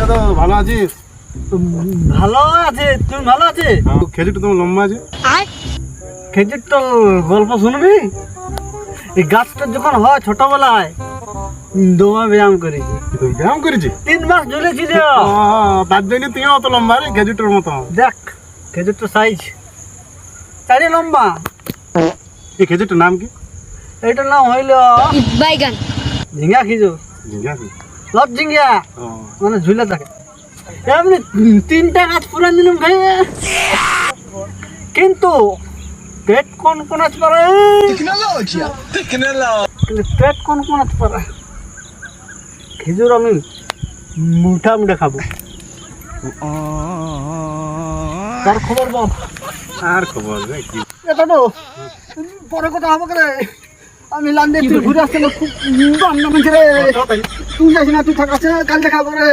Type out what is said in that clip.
তো ভালো আছিস? ভালো আছে, তুমি ভালো আছে? খেজুরটা তোমার লম্বা আছে। খেজুর তো গল্প শুনবি? এই গাছটা যখন হয় ছোটবেলায় দোমা ব্যায়াম করেছি। তুমি ব্যায়াম করেছি? 3 মাস ঝুলেছিল। তার জন্য তুই অত লম্বা রে, খেজুরটার মতো। দেখ খেজুরটা সাইজ চারি লম্বা। এই খেজুরটার নাম কি? এইটার নাম হইল বাইগান। ঝিঙ্গা খেজুর। ঝিঙ্গা কি? লট ঝিঙ্গা ও, মানে ঝুলে থাকে। এমনি 3টা গাছ পুরা নিলাম খাইয়ে, কিন্তু পেট কোন কোন আছে পারে, পেট কোন কোন আছে পারে। খেজুর আমি মুঠা মুঠা খাবো। তার খবর বল। আর খবর রে কি? এটা তো পরে কথা হবে রে। আমি লান্দে তুই ঘুরে আসতে খুব বান্না মেছে রে। তুই যাস না, তুই থাকাস, কাল দেখা করে।